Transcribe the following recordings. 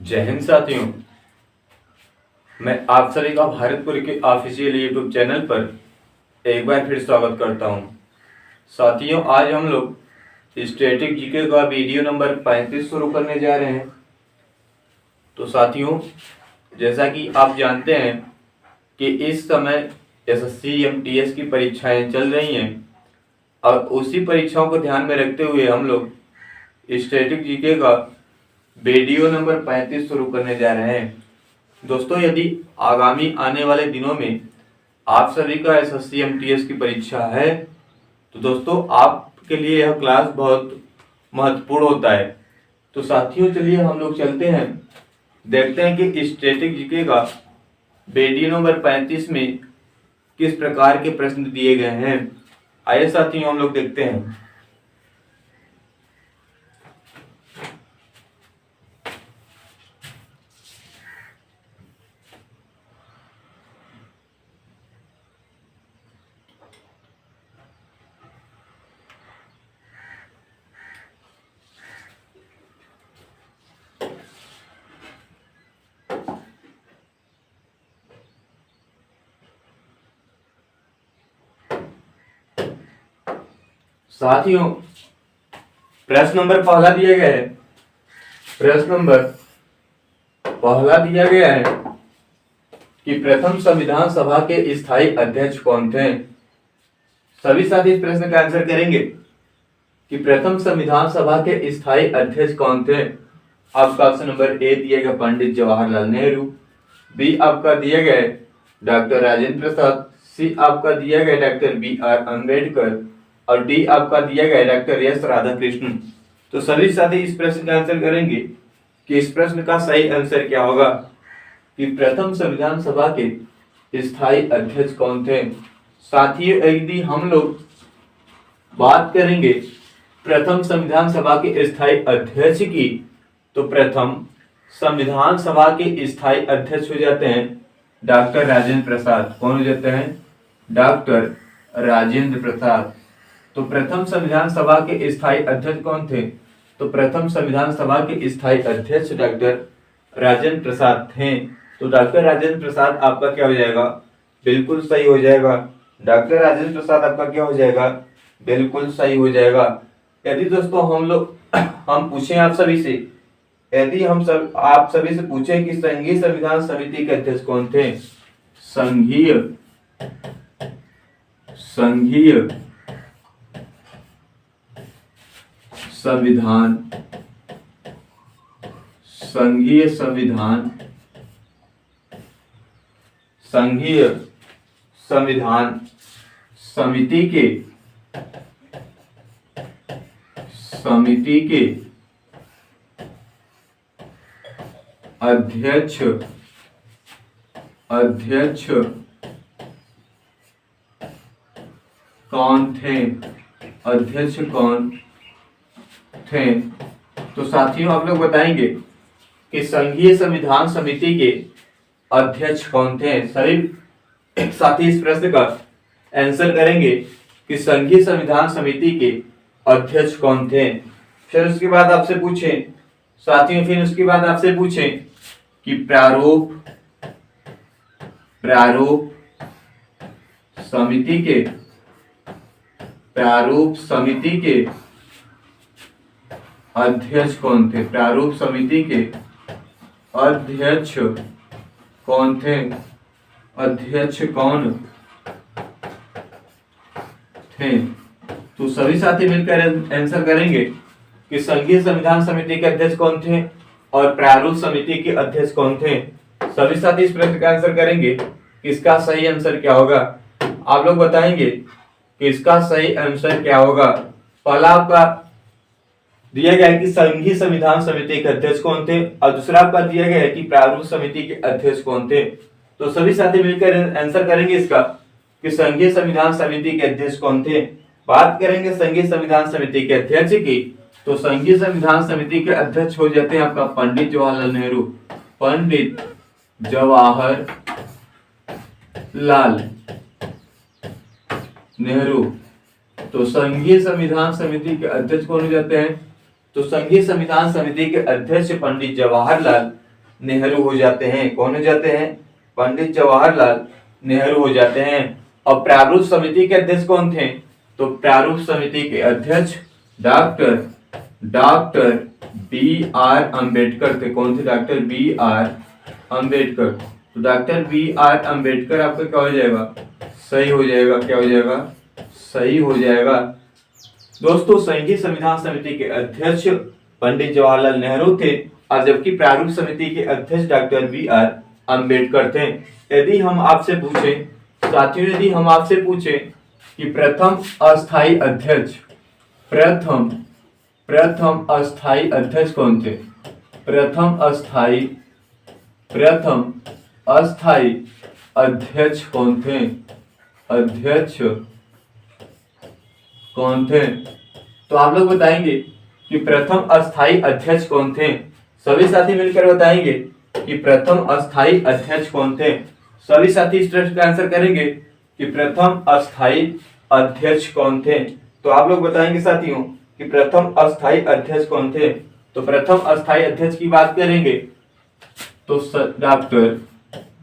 जय हिंद साथियों। मैं आप सभी का भारतपुर के ऑफिशियल यूट्यूब चैनल पर एक बार फिर स्वागत करता हूं। साथियों, आज हम लोग स्टैटिक जीके का वीडियो नंबर 35 शुरू करने जा रहे हैं। तो साथियों, जैसा कि आप जानते हैं कि इस समय एसएससी एमटीएस की परीक्षाएं चल रही हैं और उसी परीक्षाओं को ध्यान में रखते हुए हम लोग स्टैटिक जीके का वीडियो नंबर 35 शुरू करने जा रहे हैं। दोस्तों, यदि आगामी आने वाले दिनों में आप सभी का एसएससी एमटीएस की परीक्षा है तो दोस्तों आपके लिए यह क्लास बहुत महत्वपूर्ण होता है। तो साथियों, चलिए हम लोग चलते हैं, देखते हैं कि स्टैटिक जीके का वीडियो नंबर 35 में किस प्रकार के प्रश्न दिए गए हैं। आइए साथियों, हम लोग देखते हैं। साथियों, प्रश्न नंबर पहला दिया गया है। प्रश्न नंबर पहला दिया गया है कि प्रथम संविधान सभा के स्थायी अध्यक्ष कौन थे। सभी साथी इस प्रश्न का आंसर करेंगे कि प्रथम संविधान सभा के स्थायी अध्यक्ष कौन थे। आपका ऑप्शन नंबर ए दिया गया पंडित जवाहरलाल नेहरू, बी आपका दिया गया डॉक्टर राजेंद्र प्रसाद, सी आपका दिया गया डॉक्टर बी आर अम्बेडकर और डी आपका दिया गया डॉक्टर एस राधाकृष्णन। तो सभी साथी इस प्रश्न का आंसर करेंगे कि इस प्रश्न का सही आंसर क्या होगा कि प्रथम संविधान सभा के स्थायी अध्यक्ष कौन थे। साथियों, यदि हम लोग बात करेंगे प्रथम संविधान सभा के स्थायी अध्यक्ष की तो प्रथम संविधान सभा के स्थायी अध्यक्ष हो जाते हैं डॉक्टर राजेंद्र प्रसाद। कौन हो जाते हैं? डॉक्टर राजेंद्र प्रसाद। तो प्रथम संविधान सभा के स्थायी अध्यक्ष कौन थे? तो प्रथम संविधान सभा के स्थायी अध्यक्ष डॉक्टर राजेंद्र प्रसाद थे। तो डॉक्टर राजेंद्र प्रसाद आपका क्या हो जाएगा? बिल्कुल सही हो जाएगा। डॉक्टर राजेंद्र प्रसाद आपका क्या हो जाएगा? बिल्कुल सही हो जाएगा। यदि दोस्तों हम पूछें आप सभी से, यदि आप सभी से पूछें कि संघीय संविधान समिति के अध्यक्ष कौन थे? संघीय संविधान समिति के अध्यक्ष कौन थे? तो साथियों, आप लोग बताएंगे कि संघीय संविधान समिति के अध्यक्ष कौन थे। सभी साथी इस प्रश्न का आंसर करेंगे कि संघीय संविधान समिति के अध्यक्ष कौन थे। फिर उसके बाद आपसे पूछें साथियों, कि प्रारूप समिति के अध्यक्ष कौन थे? प्रारूप समिति के अध्यक्ष कौन थे? तो सभी साथी मिलकर आंसर करेंगे कि संघीय संविधान समिति के अध्यक्ष कौन थे और प्रारूप समिति के अध्यक्ष कौन थे। सभी साथी इस प्रश्न का आंसर करेंगे कि इसका सही आंसर क्या होगा। आप लोग बताएंगे कि इसका सही आंसर क्या होगा। पहला आपका दिया गया है कि संघीय संविधान समिति के अध्यक्ष कौन थे और दूसरा आपका दिया गया है कि प्रारूप समिति के अध्यक्ष कौन थे। तो सभी साथी मिलकर आंसर करेंगे इसका कि संघीय संविधान समिति के अध्यक्ष कौन थे। बात करेंगे संघीय संविधान समिति के अध्यक्ष की, तो संघीय संविधान समिति के अध्यक्ष हो जाते हैं आपका पंडित जवाहरलाल नेहरू। पंडित जवाहरलाल नेहरू। तो संघीय संविधान समिति के अध्यक्ष कौन हो जाते हैं? तो संघीय संविधान समिति के अध्यक्ष पंडित जवाहरलाल नेहरू हो जाते हैं। कौन हो जाते हैं? पंडित जवाहरलाल नेहरू हो जाते हैं। और प्रारूप समिति के अध्यक्ष कौन थे? तो प्रारूप समिति के अध्यक्ष डॉक्टर बी आर अम्बेडकर थे। कौन थे? Doctor B R Ambedkar. तो डॉक्टर बी आर अम्बेडकर आपका क्या हो जाएगा? सही हो जाएगा। क्या हो जाएगा? सही हो जाएगा। दोस्तों, संघीय संविधान समिति के अध्यक्ष पंडित जवाहरलाल नेहरू थे और जबकि प्रारूप समिति के अध्यक्ष डॉक्टर बी आर अम्बेडकर थे। यदि हम आपसे पूछें साथियों, यदि हम आपसे पूछें कि प्रथम अस्थायी अध्यक्ष कौन थे? प्रथम अस्थायी अध्यक्ष कौन थे? तो आप लोग बताएंगे कि प्रथम अस्थायी अध्यक्ष कौन थे। सभी साथी मिलकर बताएंगे कि प्रथम अस्थायी अध्यक्ष कौन थे। सभी साथी इस प्रश्न का आंसर करेंगे कि प्रथम अस्थायी अध्यक्ष कौन थे। तो आप लोग बताएंगे साथियों कि प्रथम अस्थायी अध्यक्ष कौन थे। तो प्रथम अस्थायी अध्यक्ष की बात करेंगे तो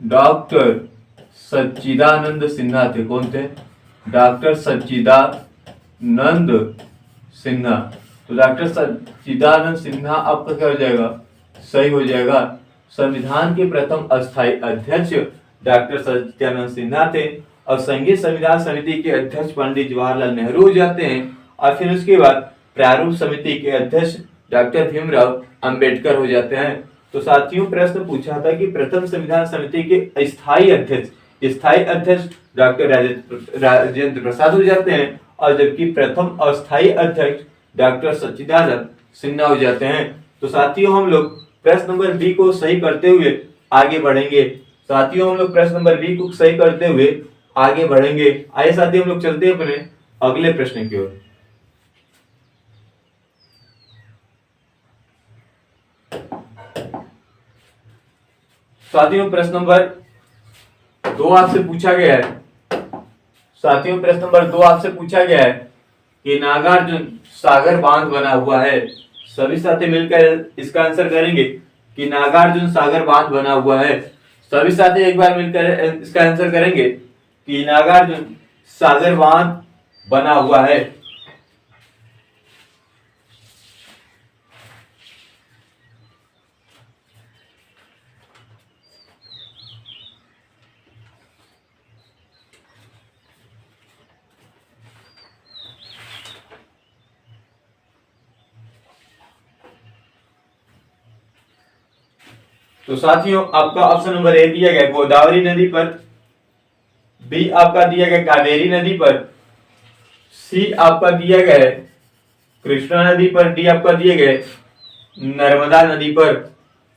डॉक्टर सच्चिदानंद सिन्हा थे। कौन थे? डॉक्टर सच्चिदानंद सिन्हा। तो डॉक्टर सच्चिदानंद सिन्हा आपका क्या हो जाएगा? सही हो जाएगा। संविधान के प्रथम अस्थायी अध्यक्ष डॉक्टर सच्चिदानंद सिन्हा थे और संघीय संविधान समिति के अध्यक्ष पंडित जवाहरलाल नेहरू हो जाते हैं और फिर उसके बाद प्रारूप समिति के अध्यक्ष डॉक्टर भीमराव अंबेडकर हो जाते हैं। तो साथियों, प्रश्न पूछा था कि प्रथम संविधान समिति के स्थायी अध्यक्ष डॉक्टर राजेंद्र प्रसाद हो जाते हैं और जबकि प्रथम अस्थायी अध्यक्ष डॉक्टर सच्चिदानंद सिन्हा हो जाते हैं। तो साथियों, हम लोग प्रश्न नंबर बी को सही करते हुए आगे बढ़ेंगे। साथियों, हम लोग प्रश्न नंबर बी को सही करते हुए आगे बढ़ेंगे। आइए साथियों, हम लोग चलते हैं अपने अगले प्रश्न की ओर। साथियों, प्रश्न नंबर 2 आपसे पूछा गया है। साथियों, प्रश्न नंबर 2 आपसे पूछा गया है कि नागार्जुन सागर बांध बना हुआ है। सभी साथी मिलकर इसका आंसर करेंगे कि नागार्जुन सागर बांध बना हुआ है। सभी साथी एक बार मिलकर इसका आंसर करेंगे कि नागार्जुन सागर बांध बना हुआ है। तो साथियों, आपका ऑप्शन नंबर ए दिया गया गोदावरी नदी पर, बी आपका दिया गया कावेरी नदी पर, सी आपका दिया गया है कृष्णा नदी पर, डी आपका दिया गया नर्मदा नदी पर।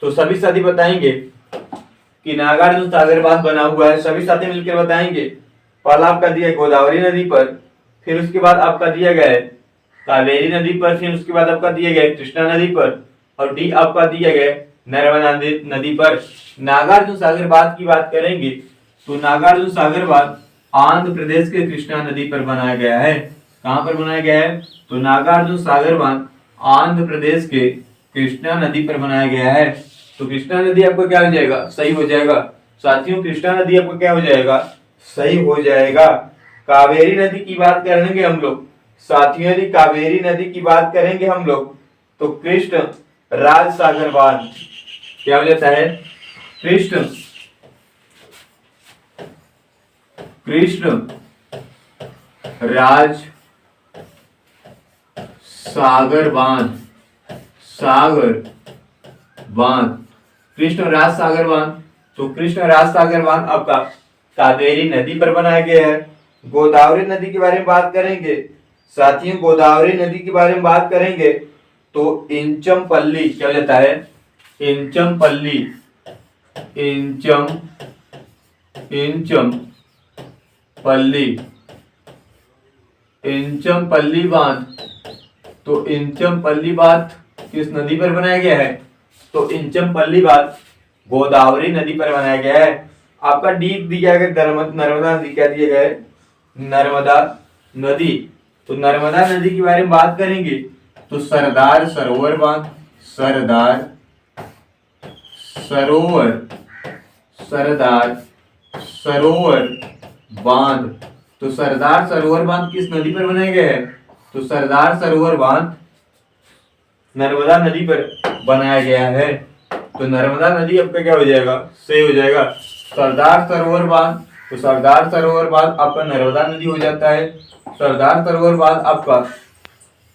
तो सभी साथी बताएंगे कि नागार्जुन सागर बांध बना हुआ है। सभी साथी मिलकर बताएंगे। पहला आपका दिया गोदावरी नदी पर, फिर उसके बाद आपका दिया गया है कावेरी नदी पर, फिर उसके बाद आपका दिया गया कृष्णा नदी पर और डी आपका दिया गया नर्मदा नदी पर। नागार्जुन सागर बांध की बात करेंगे तो नागार्जुन सागर बांध आंध्र प्रदेश के कृष्णा नदी पर बनाया गया है। कहां पर बनाया गया है? तो नागार्जुन सागर बांध आंध्र प्रदेश के कृष्णा नदी पर बनाया गया है। तो कृष्णा नदी आपको क्या हो जाएगा? सही हो जाएगा। साथियों, कृष्णा नदी आपको क्या हो जाएगा? सही हो जाएगा। कावेरी नदी की बात करेंगे हम लोग। साथियों, यदि कावेरी नदी की बात करेंगे हम लोग तो कृष्ण राज सागर बांध क्या हो जाता है? कृष्ण राज सागर बांध कृष्ण राज सागर बांध। तो कृष्ण राज सागर बांध आपका कावेरी नदी पर बनाया गया है। गोदावरी नदी के बारे में बात करेंगे साथियों, गोदावरी नदी के बारे में बात करेंगे तो इंचमपल्ली क्या हो जाता है? इंचमपल्ली बांध। तो इंचमपल्ली बांध किस नदी पर बनाया गया है? तो इंचमपल्ली बांध गोदावरी नदी पर बनाया गया है। आपका डी दिया गया नर्मदा नदी, क्या दिया गया है? नर्मदा नदी। तो नर्मदा नदी के बारे में बात करेंगे तो सरदार सरोवर बांध सरोवर, सरदार सरोवर बांध। तो सरदार सरोवर बांध किस नदी पर बनाया गया है? तो सरदार सरोवर बांध नर्मदा नदी पर बनाया गया है। तो नर्मदा नदी आपका क्या हो जाएगा? सही हो जाएगा। सरदार सरोवर बांध, तो सरदार सरोवर बांध आपका नर्मदा नदी हो जाता है। सरदार सरोवर बांध आपका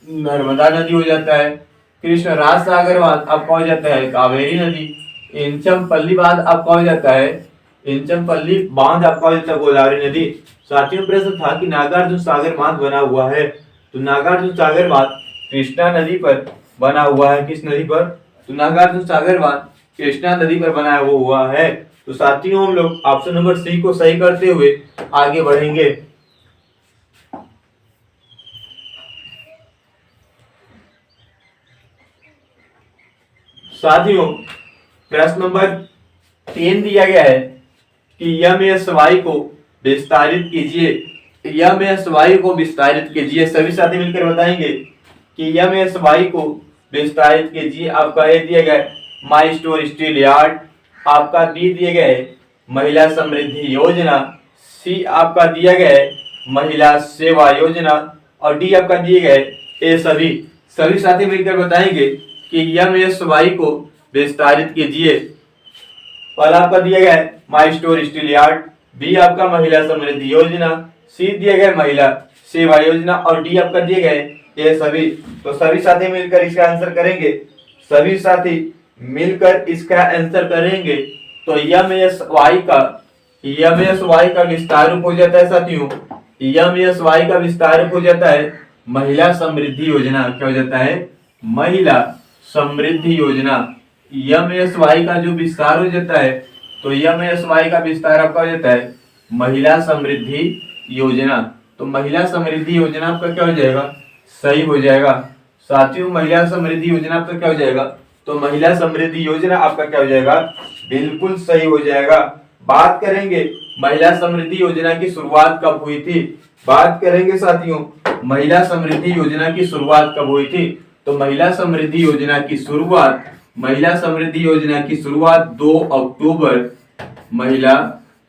नर्मदा नदी हो जाता है। कृष्ण राज सागर बांध आपका हो जाता है कावेरी नदी। इंचमपल्ली बांध आपका हो जाता है, इंचमपल्ली बांध आपका हो जाता है गोदावरी नदी। साथियों प्रश्न था कि नागार्जुन सागर बांध बना हुआ है, तो नागार्जुन सागर बांध कृष्णा नदी पर बना हुआ है। किस नदी पर? तो नागार्जुन सागर बांध कृष्णा नदी पर बनाया हुआ है। तो साथियों हम लोग ऑप्शन नंबर सी को सही करते हुए आगे बढ़ेंगे। साथियों प्रश्न नंबर 3 दिया गया है कि यमयस्वाई को विस्तारित कीजिए। यमयस्वाई को विस्तारित कीजिए। सभी साथी मिलकर बताएंगे कि यमयस्वाई को विस्तारित कीजिए। आपका ए दिया गया है माई स्टोर स्टील यार्ड, आपका बी दिया गया है महिला समृद्धि योजना, सी आपका दिया गया है महिला सेवा योजना और डी आपका दिया गया है ए सभी। सभी साथी मिलकर बताएंगे कि यमयस्वाई को विस्तारित कीजिए। पहला आपका दिया गया है my store steel yard, B आपका महिला समृद्धि योजना, सी दिया गया है महिला सेवा योजना और डी आपका दिया गया है ये सभी। तो सभी साथी मिलकर इसका आंसर करेंगे। सभी साथी मिलकर इसका आंसर करेंगे। तो यमयस्वाई का विस्तार रूप हो जाता है साथियों, यमयस्वाई का विस्तार रूप हो जाता है महिला समृद्धि योजना। क्या हो जाता है? महिला समृद्धि योजना। यमयस्वाई का जो विस्तार हो जाता है, तो यमयस्वाई का विस्तार आपका हो जाता है महिला समृद्धि योजना। तो महिला समृद्धि योजना आपका क्या हो जाएगा? सही हो जाएगा। साथियों महिला समृद्धि योजना आपका क्या हो जाएगा? तो महिला समृद्धि योजना आपका क्या हो जाएगा? बिल्कुल सही हो जाएगा। बात करेंगे महिला समृद्धि योजना की शुरुआत कब हुई थी। बात करेंगे साथियों महिला समृद्धि योजना की शुरुआत कब हुई थी। तो महिला समृद्धि योजना की शुरुआत 2 अक्टूबर, महिला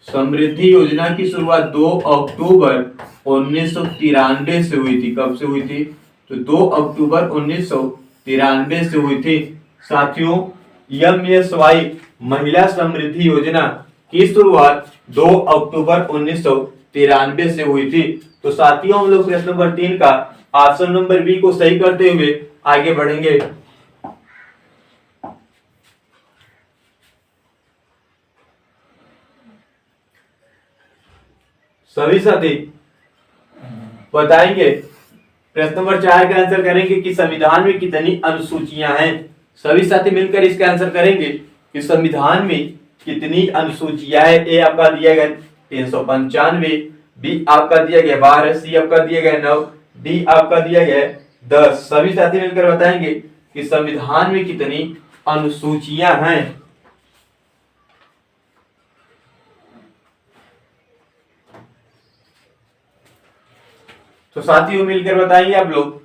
समृद्धि योजना की शुरुआत 2 अक्टूबर 1993 से हुई थी। कब से हुई थी? तो 2 अक्टूबर 1993 से हुई थी। साथियों यमयस्वाई महिला समृद्धि योजना की शुरुआत 2 अक्टूबर 1993 से हुई थी। तो साथियों हम लोग प्रश्न नंबर 3 का ऑप्शन नंबर बी को सही करते हुए आगे बढ़ेंगे। सभी साथी बताएंगे प्रश्न नंबर 4 का आंसर करेंगे कि संविधान में कितनी अनुसूचियां हैं। सभी साथी मिलकर इसका आंसर करेंगे कि संविधान में कितनी अनुसूचियां हैं। ए आपका दिया गया 395, बी आपका दिया गया 12, सी आपका दिया गया 9, डी आपका दिया गया 10। सभी साथी मिलकर बताएंगे कि संविधान में कितनी अनुसूचियां हैं। तो साथियों मिलकर बताएंगे आप लोग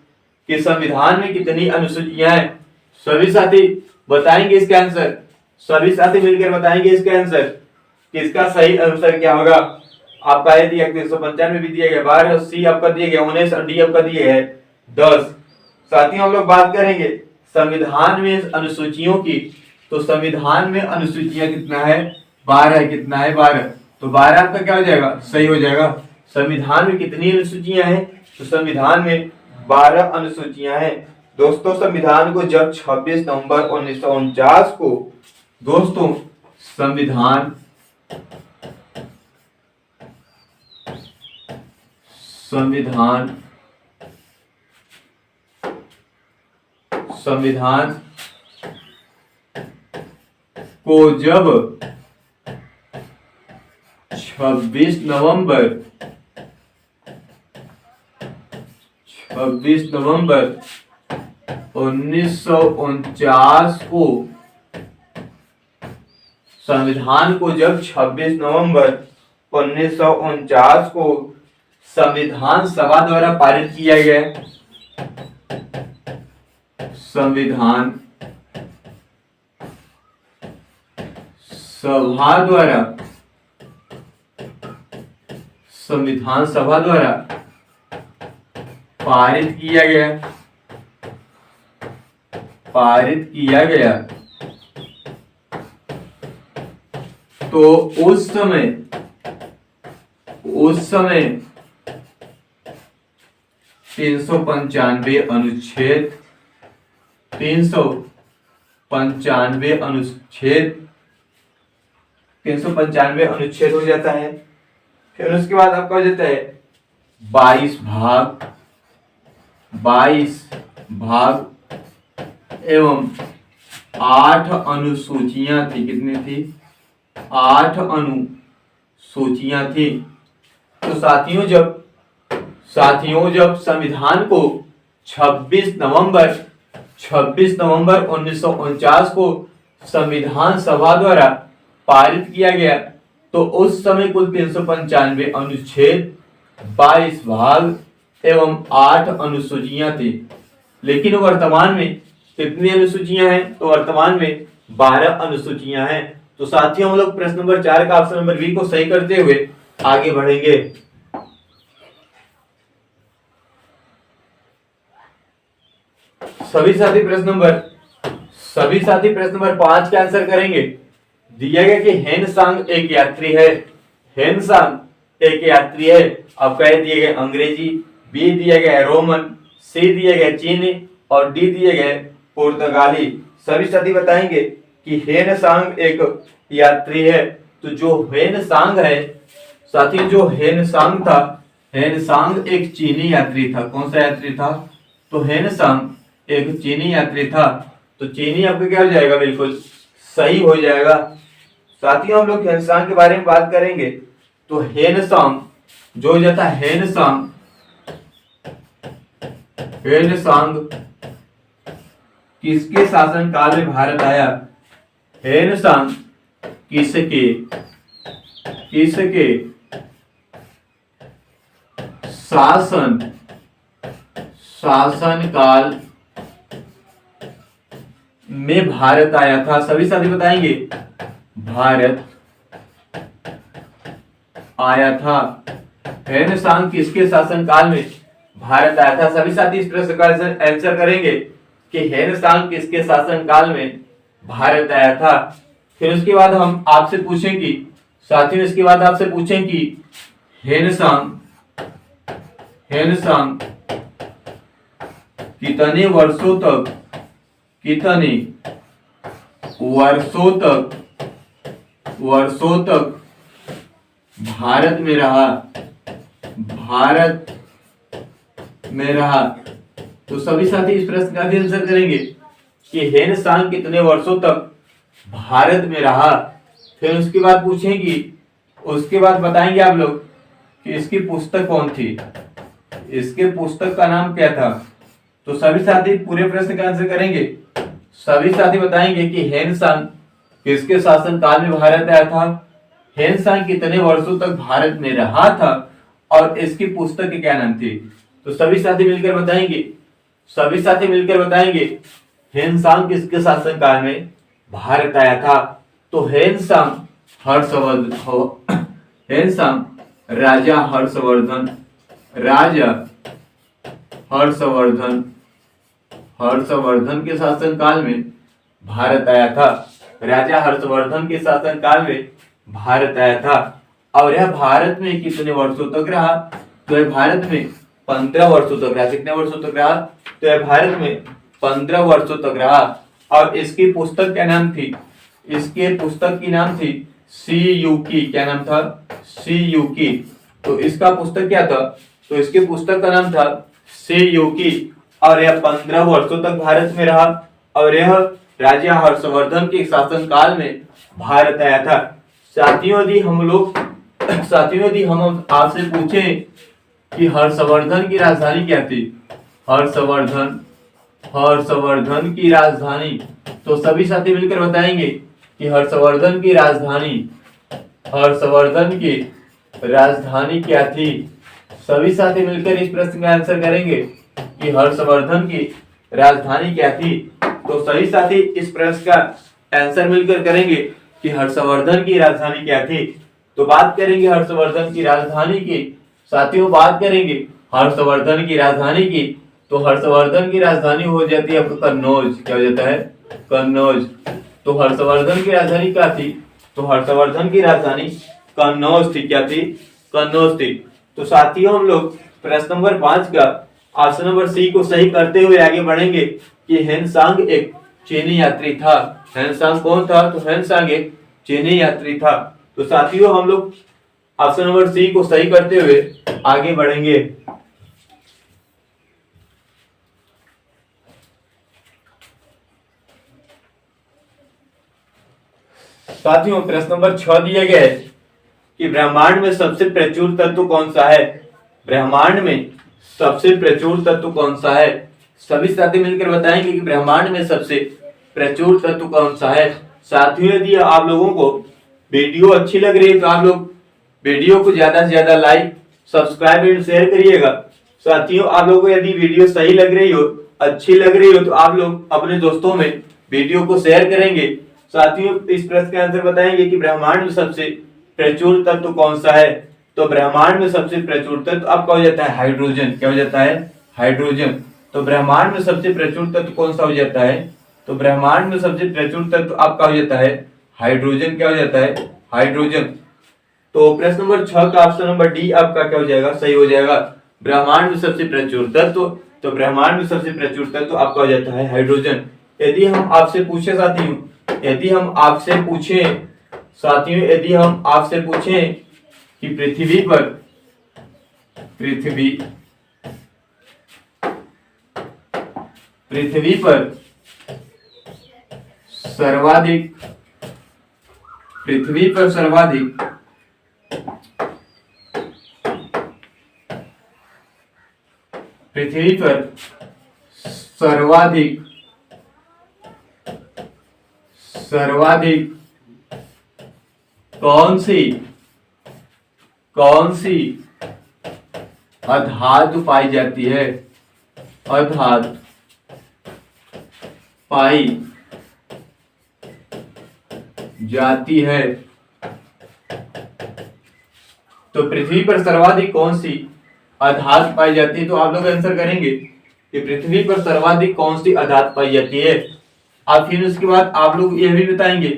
कि संविधान में कितनी अनुसूचियां हैं। सभी साथी बताएंगे इसका आंसर। सभी साथी मिलकर बताएंगे इसका आंसर कि इसका सही आंसर क्या होगा। आपका ए दिया 395 भी दिया गया 12, सी आपका दिया गया 19 और डी आपका दिया है 10। साथियों हम लोग बात करेंगे संविधान में अनुसूचियों की। तो संविधान में अनुसूचियां कितना है? 12। कितना है? 12। तो 12 आपका क्या हो जाएगा? सही हो जाएगा। संविधान में कितनी अनुसूचियां हैं? तो संविधान में 12 अनुसूचियां हैं। दोस्तों संविधान को जब 26 नवंबर 1949 को दोस्तों संविधान को जब 26 नवंबर 1949 को संविधान को जब 26 नवंबर 1949 को संविधान सभा द्वारा पारित किया गया। संविधान संविधान सभा द्वारा पारित किया गया तो उस समय 395 अनुच्छेद हो जाता है। फिर उसके बाद आपका हो जाता है 22 भाग एवं 8 अनुसूचियां थी। कितनी थी? 8 अनुसूचियां थी। तो साथियों जब संविधान को 26 नवंबर 1949 को संविधान सभा द्वारा पारित किया गया तो उस समय कुल 395 अनुच्छेद, 22 भाग एवं 8 अनुसूचियां थी। लेकिन वर्तमान में कितनी अनुसूचियां हैं? तो वर्तमान में 12 अनुसूचियां हैं। तो साथियों हम लोग प्रश्न नंबर 4 का ऑप्शन नंबर बी को सही करते हुए आगे बढ़ेंगे। सभी साथी प्रश्न नंबर 5 का आंसर करेंगे। दिया गया कि हेनसांग एक यात्री है। अब कह दिए गए अंग्रेजी, बी दिया गया रोमन, सी दिया गया चीनी और डी दिए गए पुर्तगाली। सभी साथी बताएंगे कि हेनसांग एक यात्री है। तो जो हेनसांग है साथी, जो हेनसांग था, हेनसांग एक चीनी यात्री था। कौन सा यात्री था? तो हेनसांग एक चीनी यात्री था। तो चीनी आपका क्या हो जाएगा? बिल्कुल सही हो जाएगा। साथियों हम लोग हेनसांग के बारे में बात करेंगे। तो हेनसांग जो हो जाता है, हेनसांग किसके शासन काल में भारत आया? हेनसांग किसके शासन काल में भारत आया था? सभी साथी बताएंगे भारत आया था। हेनसांग किसके शासन काल में भारत आया था? सभी साथी इस प्रश्न का आंसर करेंगे कि हेनसांग किसके शासन काल में भारत आया था। फिर उसके बाद हम आपसे पूछेंगे साथियों, इसके बाद आपसे पूछें कि हेनसांग कितने वर्षों तक भारत में रहा। तो सभी साथी इस प्रश्न का भी आंसर करेंगे कि हेनसांग कितने वर्षों तक भारत में रहा। फिर उसके बाद पूछेंगे, उसके बाद बताएंगे आप लोग कि इसकी पुस्तक कौन थी, इसके पुस्तक का नाम क्या था। तो सभी साथी पूरे प्रश्न का आंसर करेंगे। सभी साथी बताएंगे कि हेनसांग किसके शासन काल में भारत आया था, हेनसांग कितने वर्षों तक भारत में रहा था और इसकी पुस्तक की क्या नाम थी। तो सभी साथी मिलकर बताएंगे हेनसांग किसके शासन काल में भारत आया था। तो हेनसांग राजा हर्षवर्धन के शासन काल में भारत आया था। राजा हर्षवर्धन के शासन काल में भारत आया था। और यह भारत में कितने वर्षों तक रहा? तो यह भारत में 15 वर्षों तक रहा। कितने वर्षों तक रहा? तो यह भारत में 15 वर्षों तक रहा। और इसकी पुस्तक क्या नाम थी? इसके पुस्तक की नाम थी सीयूकी। क्या नाम था? सीयूकी। तो इसका पुस्तक क्या था? तो इसके पुस्तक का नाम था सीयूकी। और यह 15 वर्षों तक भारत में रहा और यह राजा हर्षवर्धन के शासन काल में भारत आया था। साथियों यदि हम आपसे पूछें कि हर्षवर्धन की राजधानी क्या थी, हर्षवर्धन की राजधानी, तो सभी साथी मिलकर बताएंगे कि हर्षवर्धन की राजधानी क्या थी। सभी साथी मिलकर इस प्रश्न का आंसर करेंगे कि हर्षवर्धन की राजधानी क्या थी। तो सभी साथी इस प्रश्न का आंसर मिलकर करेंगे कि हर्षवर्धन की राजधानी क्या थी। तो बात करेंगे हर्षवर्धन की राजधानी की। साथियों बात करेंगे हर्षवर्धन की राजधानी की, तो हर्षवर्धन की राजधानी हो जाती है आपको कन्नौज। क्या हो जाता है? कन्नौज। तो हर्षवर्धन की राजधानी क्या थी? तो हर्षवर्धन की राजधानी कन्नौज थी। क्या थी? कन्नौज थी। तो साथियों हम लोग प्रश्न नंबर 5 का ऑप्शन नंबर सी को सही करते हुए आगे बढ़ेंगे कि हेनसांग एक चीनी यात्री था। हेनसांग कौन था? तो हेनसांग एक चीनी यात्री था। तो साथियों हम लोग ऑप्शन नंबर सी को सही करते हुए आगे बढ़ेंगे। साथियों प्रश्न नंबर 6 दिया गया है कि ब्रह्मांड में सबसे प्रचुर तत्व कौन सा है। ब्रह्मांड में सबसे प्रचुर तत्व कौन सा है? सभी साथी मिलकर बताएंगे कि ब्रह्मांड में सबसे प्रचुर तत्व कौन सा है। साथियों यदि आप लोगों को वीडियो अच्छी लग रही है तो आप लोग वीडियो को ज्यादा से ज्यादा लाइक, सब्सक्राइब एंड शेयर करिएगा। साथियों आप लोगों को यदि वीडियो सही लग रही हो, अच्छी लग रही हो, तो आप लोग अपने दोस्तों में वीडियो को शेयर करेंगे। साथियों इस प्रश्न का आंसर बताएंगे कि ब्रह्मांड में सबसे प्रचुर तत्व कौन सा है। तो ब्रह्मांड में सबसे प्रचुर तत्व आपका हो जाता है हाइड्रोजन। क्या हो जाता है? हाइड्रोजन। तो ब्रह्मांड में सबसे प्रचुर तत्व कौन सा हो जाता है? तो ब्रह्मांड में सबसे प्रचुर तत्व आपका हो जाता है हाइड्रोजन। क्या हो जाता है? हाइड्रोजन। तो प्रश्न नंबर 6 का ऑप्शन नंबर डी आपका क्या हो जाएगा? सही हो जाएगा। ब्रह्मांड में सबसे प्रचुर तत्व, तो ब्रह्मांड में सबसे प्रचुर तत्व आपका हो जाता है हाइड्रोजन। यदि हम आपसे पूछे साथियों, यदि हम आपसे पूछें साथियों यदि हम आपसे पूछें कि पृथ्वी पृथ्वी पर सर्वाधिक पृथ्वी पर सर्वाधिक पृथ्वी पर सर्वाधिक सर्वाधिक कौन सी अधातु पाई जाती है? अधातु पाई जाती है। तो पृथ्वी पर सर्वाधिक कौन सी अधातु पाई जाती है? तो आप लोग आंसर करेंगे कि पृथ्वी पर सर्वाधिक कौन सी अधातु पाई जाती है। अब फिर उसके बाद आप लोग ये भी बताएंगे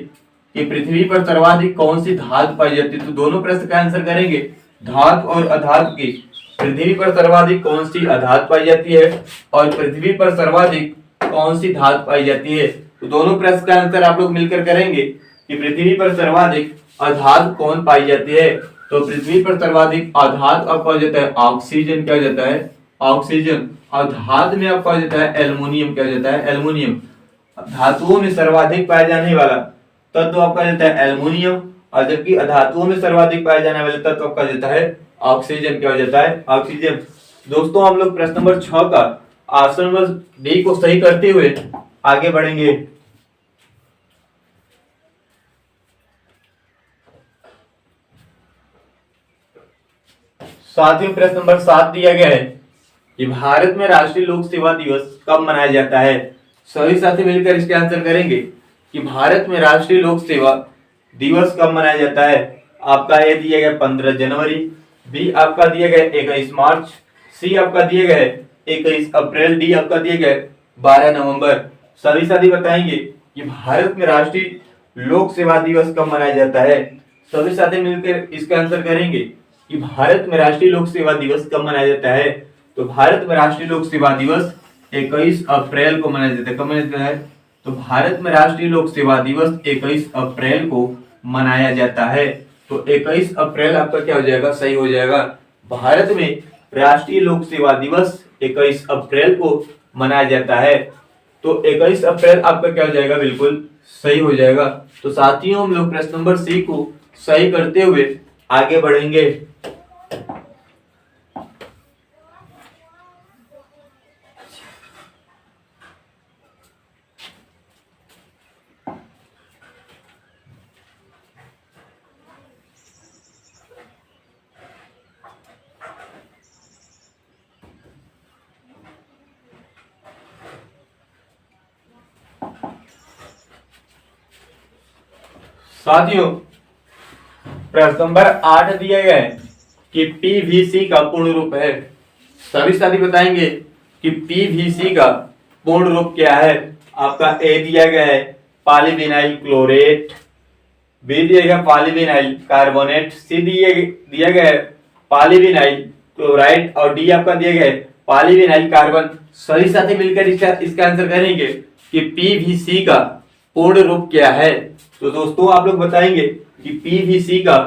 कि पृथ्वी पर सर्वाधिक कौन सी धातु पाई जाती है। तो दोनों प्रश्न का आंसर करेंगे धातु और अधातु की। पृथ्वी पर सर्वाधिक कौन सी अधातु पाई जाती है और पृथ्वी पर सर्वाधिक कौन सी धातु पाई जाती है। तो दोनों प्रश्न का आंसर आप लोग मिलकर करेंगे कि पृथ्वी पर सर्वाधिक अधातु कौन पाई जाती है। तो पृथ्वी पर सर्वाधिक अधातु आपका हो जाता है ऑक्सीजन। क्या हो जाता है? ऑक्सीजन। और धातु में आपका हो जाता है एल्युमिनियम। क्या हो जाता है? एल्युमिनियम। धातुओं में सर्वाधिक पाया जाने वाला तत्व आपका जाता है एल्युमिनियम, और जबकि अधातुओं में सर्वाधिक पाया जाने वाला तत्व आपका जाता है ऑक्सीजन। क्या हो जाता है? ऑक्सीजन। दोस्तों हम लोग प्रश्न नंबर 6 का ऑप्शन नंबर डी को सही करते हुए आगे बढ़ेंगे। साथियों प्रश्न नंबर 7 दिया गया है कि भारत में राष्ट्रीय लोक सेवा दिवस कब मनाया जाता है। सभी साथी मिलकर इसके आंसर करेंगे कि भारत में राष्ट्रीय लोक सेवा दिवस कब मनाया जाता है। आपका ए दिया गया 15 जनवरी, बी आपका दिया गया 21 मार्च, सी आपका दिया गया 21 अप्रैल, डी आपका दिया गया 12 नवंबर। सभी साथी बताएंगे कि भारत में राष्ट्रीय लोक सेवा दिवस कब मनाया जाता है। सभी साथी मिलकर इसका आंसर करेंगे कि भारत में राष्ट्रीय लोक सेवा दिवस कब मनाया जाता है। तो भारत में राष्ट्रीय लोक सेवा दिवस 21 अप्रैल को मनाया जाता है। कब मनाया जाता है? तो भारत में राष्ट्रीय लोक सेवा दिवस 21 अप्रैल को मनाया जाता है। तो 21 अप्रैल आपका क्या हो जाएगा? सही हो जाएगा। भारत में राष्ट्रीय लोक सेवा दिवस 21 अप्रैल को मनाया जाता है। तो 21 अप्रैल आपका क्या हो जाएगा? बिल्कुल सही हो जाएगा। तो साथियों हम लोग प्रश्न नंबर सी को सही करते हुए आगे बढ़ेंगे। साथियों प्रश्न नंबर 8 दिया गया है कि पीवीसी का पूर्ण रूप है। सभी साथी बताएंगे कि पीवीसी का पूर्ण रूप क्या है। आपका ए दिया गया है पॉलीविनाइल क्लोरेट, बी दिया गया पॉलीविनाइल कार्बोनेट, सी दिया गया है पॉलीविनाइल क्लोराइड और डी आपका दिया गया है पॉलीविनाइल कार्बन। सभी साथी मिलकर इसका आंसर करेंगे कि पीवीसी का पूर्ण रूप क्या है। तो दोस्तों आप लोग बताएंगे कि पीवीसी का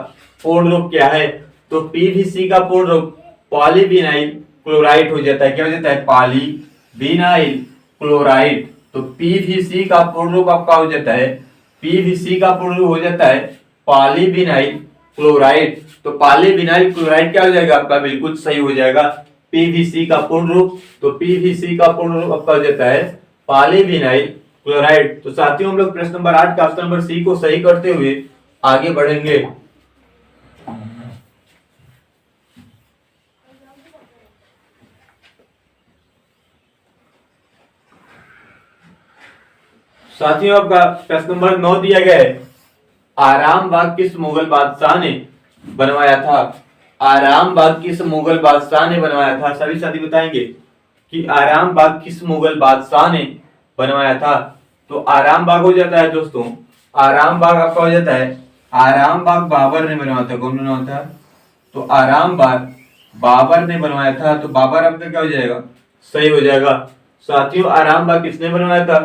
पूर्ण रूप क्या है। तो पीवीसी का पूर्ण रूप पॉलीविनाइल क्लोराइड हो जाता है। क्या हो जाता है? Polyvinyl chloride. तो पीवीसी का पूर्ण रूप आपका हो जाता है, पीवीसी का पूर्ण रूप हो जाता है पॉलीविनाइल क्लोराइड। तो पॉलीविनाइल क्लोराइड क्या हो जाएगा आपका? बिल्कुल सही हो जाएगा पीवीसी का पूर्ण रूप। तो पीवीसी का पूर्ण रूप आपका हो जाता है पॉलीविनाइल क्लोराइड। तो साथियों हम लोग प्रश्न नंबर 8 का ऑप्शन नंबर सी को सही करते हुए आगे बढ़ेंगे। साथियों आपका प्रश्न नंबर 9 दिया गया है आराम बाग किस मुगल बादशाह ने बनवाया था? आराम बाग किस मुगल बादशाह ने बनवाया था? सभी साथी बताएंगे कि आराम बाग किस मुगल बादशाह ने बनवाया था। तो आराम बाग हो जाता है दोस्तों, आराम बाग आपका हो जाता है, आराम बाग बाबर ने बनवाया था। कौन बनवाया था? तो आराम बाग बाबर ने बनवाया था। तो बाबर आपका क्या हो जाएगा? सही हो जाएगा। साथियों आराम बाग किसने बनवाया था?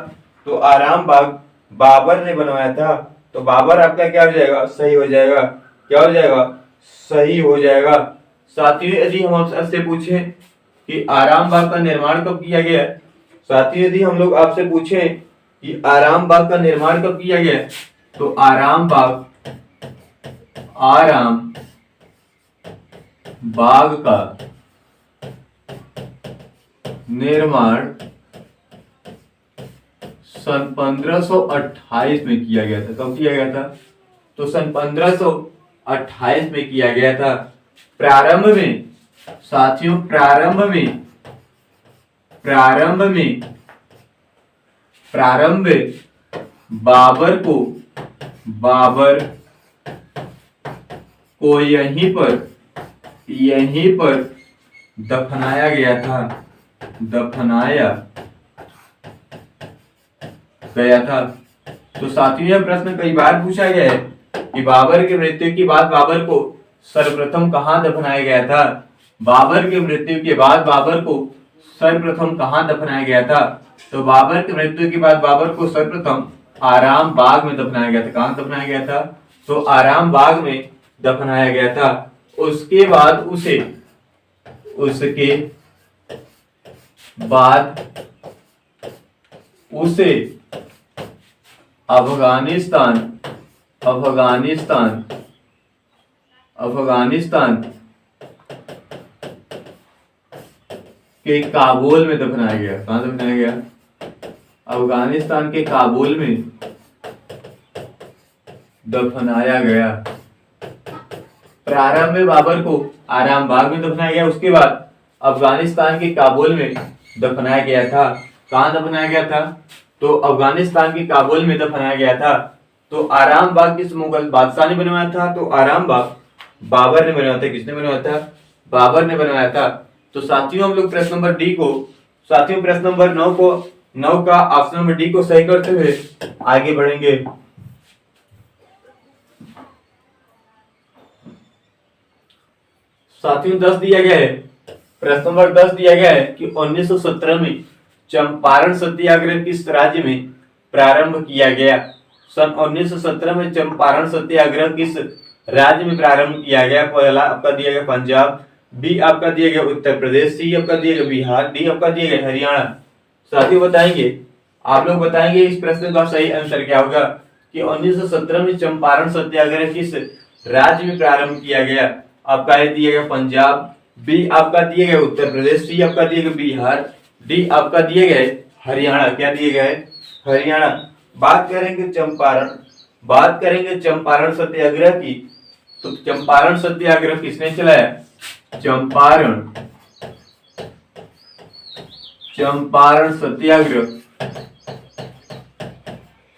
तो आराम बाग बाबर ने बनवाया था। तो बाबर आपका क्या हो जाएगा? सही हो जाएगा। क्या हो जाएगा? सही हो जाएगा। साथियों यदि हम आपसे पूछें कि आराम बाग का निर्माण कब किया गया है, साथियों यदि हम लोग आपसे पूछें कि आराम बाग का निर्माण कब किया गया है, तो आराम बाग का निर्माण सन 1528 में किया गया था। कब किया गया था? तो सन 1528 में किया गया था। प्रारंभ में साथियों प्रारंभ बाबर को यहीं पर दफनाया गया था। तो साथियों यह प्रश्न कई बार पूछा गया है कि बाबर की मृत्यु के बाद बाबर को सर्वप्रथम कहां दफनाया गया था? बाबर की मृत्यु के बाद बाबर को सर्वप्रथम कहां दफनाया गया था? तो बाबर की मृत्यु के बाद बाबर को सर्वप्रथम आराम बाग में दफनाया गया था। कहां दफनाया गया था? तो आराम बाग में दफनाया गया था। उसके बाद उसे अफगानिस्तान के काबुल में दफनाया गया। कहां दफनाया गया? अफगानिस्तान के काबुल में दफनाया गया। प्रारंभ में बाबर को आराम बाग में दफनाया गया, उसके बाद अफगानिस्तान के काबुल में दफनाया गया था। कहां दफनाया गया था? तो अफगानिस्तान के काबुल में दफनाया गया था। तो आराम बाग किस मुगल बादशाह ने बनवाया था? तो आराम बाग बाबर ने बनवाया था। किसने बनवाया था? बाबर ने बनवाया था। तो साथियों हम लोग प्रश्न नंबर डी को, साथियों प्रश्न नंबर 9 का ऑप्शन नंबर डी को सही करते हुए आगे बढ़ेंगे। साथियों 10 दिया गया है, प्रश्न नंबर 10 दिया गया है कि 1917 में चंपारण सत्याग्रह किस राज्य में प्रारंभ किया गया? सन 1917 में चंपारण सत्याग्रह किस राज्य में प्रारंभ किया गया? पहला आपका दिया गया पंजाब, बी आपका दिया गया उत्तर प्रदेश, सी आपका दिया गया बिहार, डी आपका दिया गया हरियाणा। साथियों बताएंगे, आप लोग बताएंगे इस प्रश्न का सही आंसर क्या होगा कि 1917 में चंपारण सत्याग्रह किस राज्य में प्रारंभ किया गया? आपका ए दिया गया पंजाब, बी आपका दिया गया उत्तर प्रदेश, सी आपका दिया गया बिहार, डी आपका दिए गए हरियाणा। क्या दिए गए? हरियाणा। बात करेंगे चंपारण सत्याग्रह की। तो चंपारण सत्याग्रह किसने चलाया? चंपारण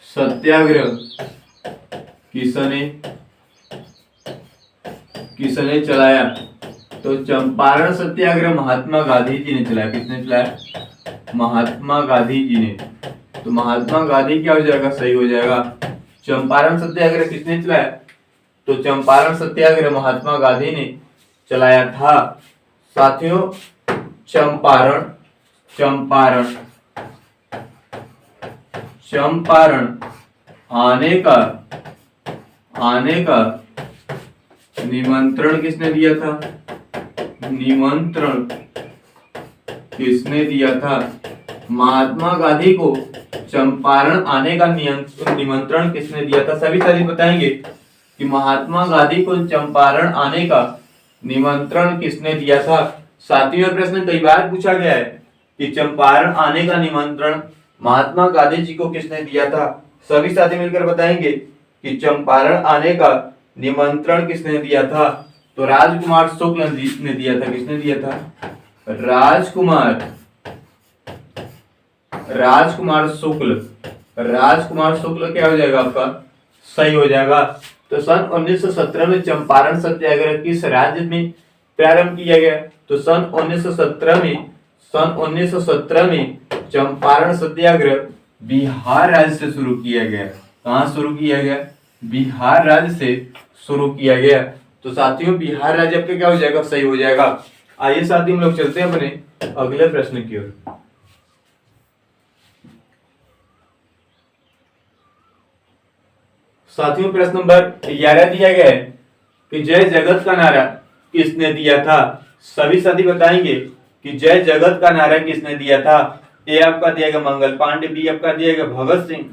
सत्याग्रह किसने किसने चलाया? तो चंपारण सत्याग्रह महात्मा गांधी जी ने चलाया। किसने चलाया? महात्मा गांधी जी ने। तो महात्मा गांधी क्या हो जाएगा? सही हो जाएगा। चंपारण सत्याग्रह किसने चलाया? तो चंपारण सत्याग्रह महात्मा गांधी ने चलाया था। साथियों, चंपारण चंपारण चंपारण आने का निमंत्रण किसने दिया था? निमंत्रण किसने दिया था? महात्मा गांधी को चंपारण आने का निमंत्रण किसने दिया था? सभी साथी बताएंगे कि महात्मा गांधी को चंपारण आने का निमंत्रण किसने दिया था। साथियों, प्रश्न कई बार पूछा गया है कि चंपारण आने का निमंत्रण महात्मा गांधी जी को किसने दिया था। सभी साथी मिलकर बताएंगे कि चंपारण आने का निमंत्रण किसने दिया था। तो राजकुमार शुक्ल ने दिया था। किसने दिया था? राजकुमार शुक्ल क्या हो जाएगा आपका? सही हो जाएगा। तो सन 1917 में चंपारण सत्याग्रह किस राज्य में प्रारंभ किया गया? तो सन 1917 में चंपारण सत्याग्रह बिहार राज्य से शुरू किया गया। कहां शुरू किया गया? बिहार राज्य से शुरू किया गया। तो साथियों, बिहार राज्य आपका क्या हो जाएगा? सही हो जाएगा। आइए साथियों, हम लोग चलते हैं अपने अगले प्रश्न की ओर। साथियों, प्रश्न नंबर 11 दिया गया है कि जय जगत का नारा किसने दिया था। सभी साथी बताएंगे कि जय जगत का नारा किसने दिया था। ए आपका दिया गया मंगल पांडे, बी आपका दिया गया भगत सिंह,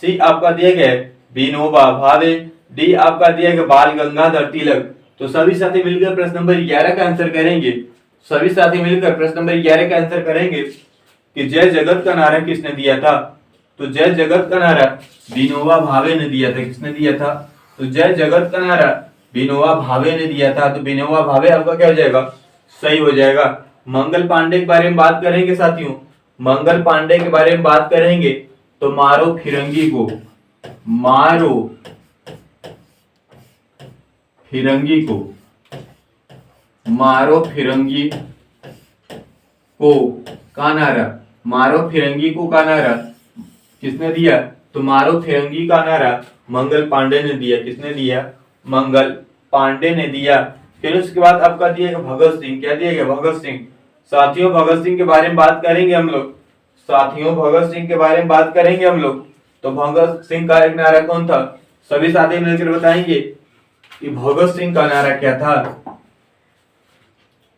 सी आपका दिया गया विनोबा भावे, डी आपका दिया गया बाल गंगाधर तिलक। तो सभी साथी मिलकर प्रश्न नंबर 11 का आंसर करेंगे। सभी साथी मिलकर प्रश्न नंबर 11 का आंसर करेंगे कि जय जगत का नारा किसने दिया था। तो जय जगत का नारा विनोबा भावे ने दिया था। किसने दिया था? तो जय जगत का नारा विनोबा भावे ने दिया था। तो विनोबा भावे आपका क्या हो जाएगा? सही हो जाएगा। मंगल पांडे के बारे में बात करेंगे साथियों। मंगल पांडे के बारे में बात करेंगे तो मारो फिरंगी को का नारा किसने दिया? तो मारो फिरंगी का नारा मंगल पांडे ने दिया। किसने दिया? मंगल पांडे ने दिया। फिर उसके बाद आपका दिया भगत सिंह। क्या दिया गया? भगत सिंह। साथियों, भगत सिंह के बारे में बात करेंगे हम लोग। तो भगत सिंह का एक नारा कौन था? सभी साथी मिलकर बताएंगे कि भगत सिंह का नारा क्या था।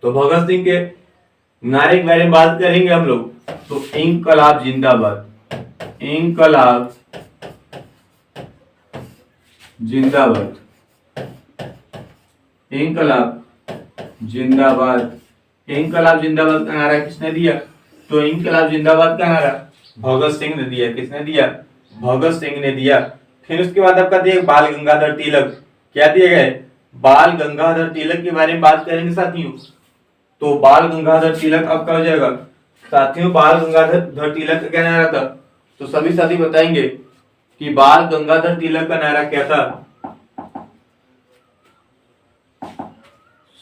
तो भगत सिंह के नारे के बारे में बात करेंगे हम लोग। तो इंकलाब जिंदाबाद, इंकलाब जिंदाबाद का नारा किसने दिया? तो इंकलाब जिंदाबाद का नारा भगत सिंह ने दिया। किसने दिया? भगत सिंह ने दिया। फिर उसके बाद आपका दिया बाल गंगाधर तिलक। क्या दिया गया? बाल गंगाधर तिलक के बारे में बात करेंगे साथियों। तो बाल गंगाधर तिलक आपका हो जाएगा। साथियों, बाल गंगाधर तिलक का क्या नारा था? तो सभी साथी बताएंगे कि बाल गंगाधर तिलक का नारा क्या था।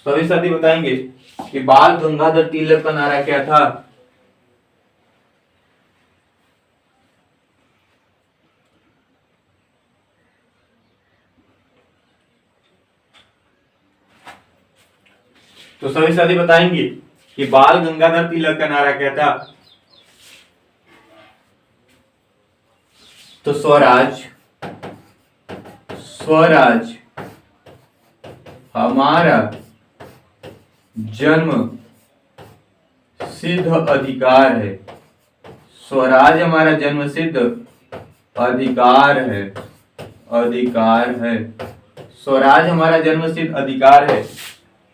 सभी साथी बताएंगे कि बाल गंगाधर तिलक का नारा क्या था। तो सभी साथी बताएंगे कि बाल गंगाधर तिलक का नारा क्या था। तो स्वराज हमारा जन्म सिद्ध अधिकार है। स्वराज हमारा जन्म सिद्ध अधिकार है। स्वराज हमारा जन्म सिद्ध अधिकार है।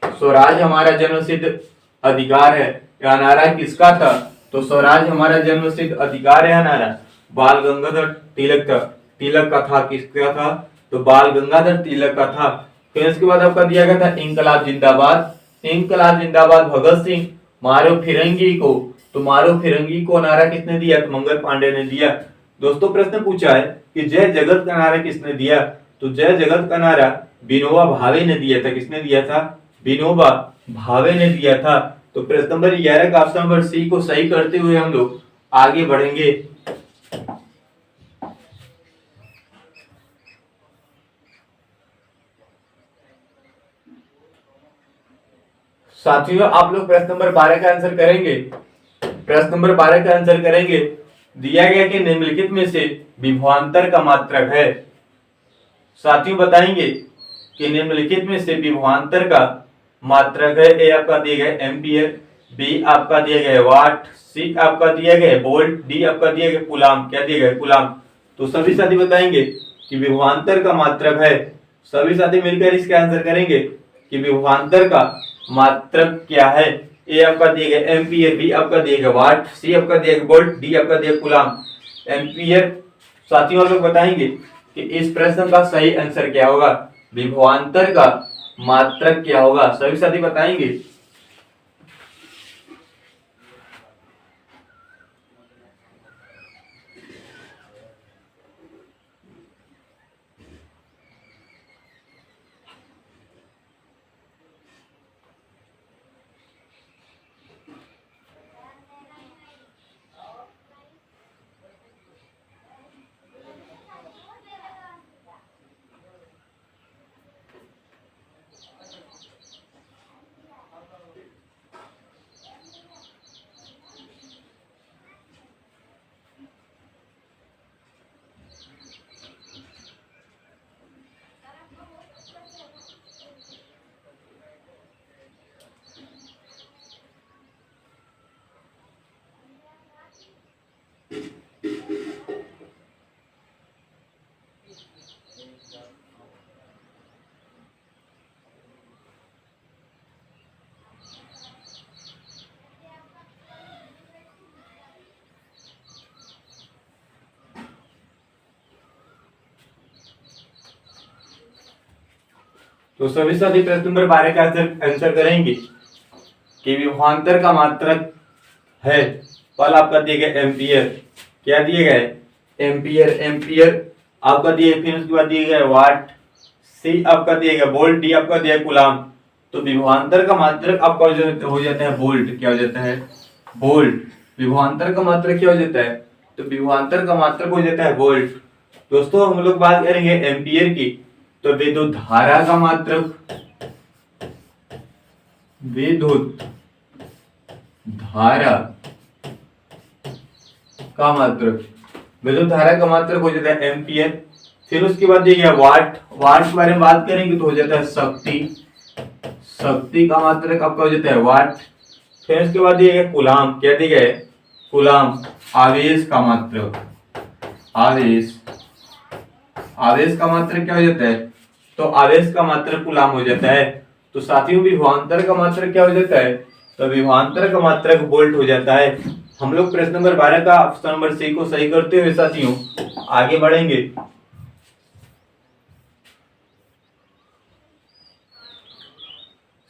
स्वराज हमारा जन्म सिद्ध अधिकार है। यह नारा किसका था? तो स्वराज हमारा जन्म सिद्ध अधिकार है नारा बाल गंगाधर तिलक का था। किसका था? तो बाल गंगाधर तिलक का था। फिर इसके बाद आपका दिया गया था इंकलाब जिंदाबाद भगत सिंह, मारो फिरंगी को। तो मारो फिरंगी को नारा किसने दिया? तो मंगल पांडे ने दिया। दोस्तों, प्रश्न पूछा है कि जय जगत का नारा किसने दिया। तो जय जगत का नारा विनोबा भावे ने दिया था। किसने दिया था? विनोबा भावे ने दिया था। तो प्रश्न नंबर 11 का ऑप्शन नंबर सी को सही करते हुए हम लोग आगे बढ़ेंगे। साथियों आप लोग प्रश्न नंबर 12 का आंसर करेंगे। प्रश्न नंबर 12 का आंसर करेंगे। दिया गया कि निम्नलिखित में से विभवांतर का मात्रक है। साथियों बताएंगे कि निम्नलिखित में से विभवांतर का मात्रक है। ए आपका दिया गया एम्पियर, बी आपका दिया गया वाट, सी आपका दिया गया वोल्ट, डी आपका दिया गया कूलाम। क्या दिया गया? कूलाम। तो सभी साथी बताएंगे कि विभवांतर का मात्रक है। सभी साथी मिलकर इसका आंसर करेंगे कि विभवांतर का मात्रक क्या है। ए आपका दिया गया एम्पियर, बी आपका दिया गया वाट, सी आपका दिया गया वोल्ट, डी आपका दिया गया कूलाम। एम्पियर साथियों लोग बताएंगे कि इस प्रश्न का सही आंसर क्या होगा, विभवांतर का मात्रक क्या होगा। सभी साथी बताएंगे। तो सभी साथी प्रश्न नंबर 12 का आंसर करेंगे कि विभवांतर का मात्रक है। पल आपका दिया गया एम्पियर। क्या दिए गए? एम्पियर। एम्पियर आपका दिए, फिर उसके बाद दिया गया वाट, सी आपका दिया गया वोल्ट, डी आपका दिया कूलाम। तो विभवांतर का मात्रक आपका हो जाता है वोल्ट। क्या हो जाता है? वोल्ट। विभवांतर का मात्रक क्या हो जाता है? तो विभवांतर का मात्रक हो जाता है वोल्ट। दोस्तों हम लोग बात करेंगे एम्पियर की। तो विद्युत धारा का मात्रक, विद्युत धारा का मात्रक, विद्युत धारा का मात्रक हो जाता है एम्पियर। फिर उसके बाद दिया वाट। वाट के बारे में बात करेंगे तो हो जाता है शक्ति। शक्ति का मात्रक आपका हो जाता है वाट। फिर उसके बाद दिया गया कूलाम। क्या दिया गया? कूलाम। आवेश का मात्रक, आवेश। आवेश का मात्रक क्या हो जाता है? तो आवेश का मात्रक कूलाम हो जाता है। तो साथियों विभवांतर का मात्रक क्या हो जाता है? तो विभवांतर का मात्रक वोल्ट हो जाता है। हम लोग प्रश्न नंबर 12 का ऑप्शन नंबर सी को सही करते हुए साथियों आगे बढ़ेंगे।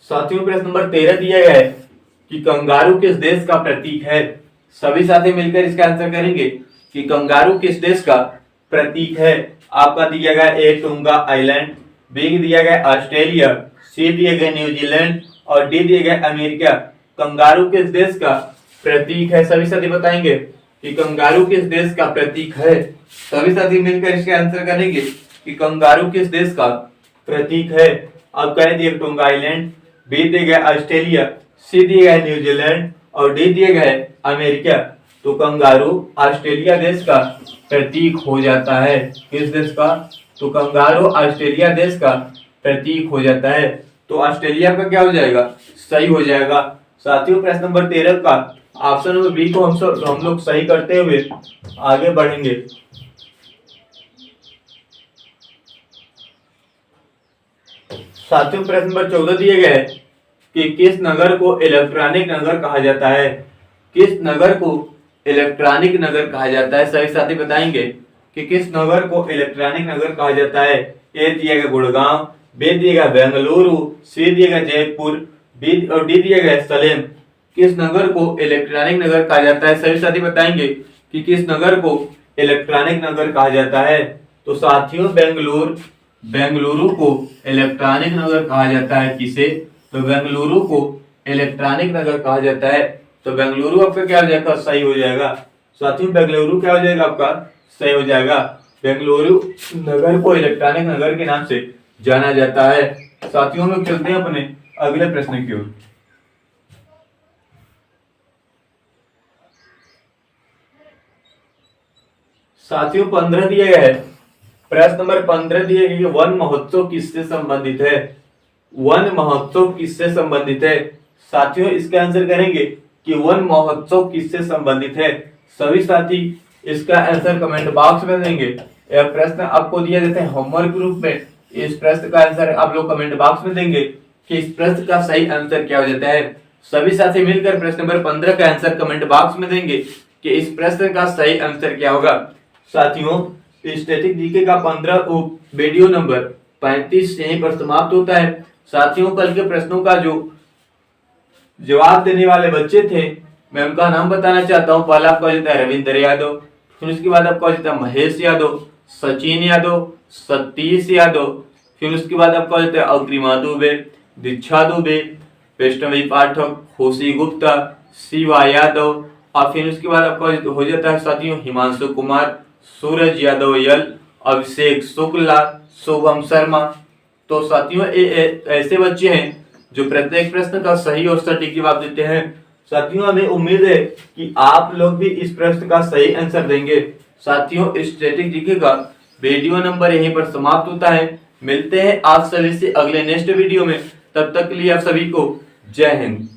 साथियों प्रश्न नंबर 13 दिया गया है कि कंगारू किस देश का प्रतीक है। सभी साथी मिलकर इसका आंसर करेंगे कि कंगारू किस देश का प्रतीक है। आपका दिया गया ए टोंगा आइलैंड, बी दिया गया ऑस्ट्रेलिया, सी दिया गया न्यूजीलैंड और डी दिया गया अमेरिका। कंगारू किस देश का प्रतीक है? सभी साथी बताएंगे कि कंगारू किस देश का प्रतीक है। सभी साथी मिलकर इसका आंसर करेंगे कि कंगारू किस देश का प्रतीक है। अब कह दिए टोंगा आइलैंड, बी दिया गया ऑस्ट्रेलिया, सी दिया गया न्यूजीलैंड और डी दिया गया अमेरिका। तो कंगारू ऑस्ट्रेलिया देश का प्रतीक हो जाता है। किस देश का? तो कंगारू ऑस्ट्रेलिया देश का प्रतीक हो जाता है। तो ऑस्ट्रेलिया का क्या हो जाएगा? सही हो जाएगा। साथियों प्रश्न नंबर 13 का ऑप्शन नंबर बी को हम लोग सही करते हुए आगे बढ़ेंगे। साथियों प्रश्न नंबर 14 दिए गए कि किस नगर को इलेक्ट्रॉनिक नगर कहा जाता है। किस नगर को इलेक्ट्रॉनिक नगर कहा जाता है? सही साथी बताएंगे कि किस नगर को इलेक्ट्रॉनिक नगर कहा जाता है। ए दिया गया गुड़गांव, बी दिया गया बेंगलुरु, सी दिया गया जयपुर, बी और डी दिया गया सलेम। किस नगर को इलेक्ट्रॉनिक नगर कहा जाता है? सभी साथी बताएंगे कि किस नगर को इलेक्ट्रॉनिक नगर कहा जाता है। तो साथियों बेंगलुरु बेंगलुरु को इलेक्ट्रॉनिक नगर कहा जाता है। किसे? तो बेंगलुरु को इलेक्ट्रॉनिक नगर कहा जाता है। तो बेंगलुरु आपका क्या हो जाएगा? सही हो जाएगा। साथियों बेंगलुरु क्या हो जाएगा आपका? सही हो जाएगा। बेंगलुरु नगर को इलेक्ट्रॉनिक नगर के नाम से जाना जाता है। साथियों लोग चलते हैं अपने अगले प्रश्न की ओर। साथियों 15 दिया गया है। प्रश्न नंबर 15 दिए गए, वन महोत्सव किससे संबंधित है? वन महोत्सव किससे संबंधित है? साथियों इसका आंसर करेंगे कि वन महोत्सव किससे संबंधित है। सभी साथी इसका आंसर कमेंट बॉक्स में देंगे। यह प्रश्न आपको दिया जाता है होमवर्क रूप में। इस प्रश्न का आंसर आप लोग कमेंट बॉक्स में देंगे कि इस प्रश्न का सही आंसर क्या हो जाता है। सभी साथी मिलकर प्रश्न नंबर 15 का आंसर कमेंट बॉक्स में देंगे कि इस प्रश्न का सही आंसर क्या होगा। साथियों स्टैटिक जीके का 15 वीडियो नंबर 35 यहीं पर समाप्त होता है। साथियों कल के प्रश्नों का जो जवाब देने वाले बच्चे थे मैं उनका नाम बताना चाहता हूँ। पहला आपका होता है रविंद्र यादव, फिर उसके बाद आपका होता है महेश यादव, सचिन यादव, सतीश यादव, फिर उसके बाद आपका होता है अग्रिमा दुबे, दीक्षा दुबे, वैष्णवी पाठक, खुशी गुप्ता, शिवा यादव और फिर उसके बाद आपका हो जाता है साथियों हिमांशु कुमार, सूरज यादव यल, अभिषेक शुक्ला, शुभम शर्मा। तो साथियों ऐसे बच्चे हैं जो प्रत्येक प्रश्न का सही और सटीक जवाब देते हैं। साथियों हमें उम्मीद है कि आप लोग भी इस प्रश्न का सही आंसर देंगे। साथियों स्टैटिक जीके का वीडियो नंबर यहीं पर समाप्त होता है। मिलते हैं आप सभी से अगले नेक्स्ट वीडियो में। तब तक के लिए आप सभी को जय हिंद।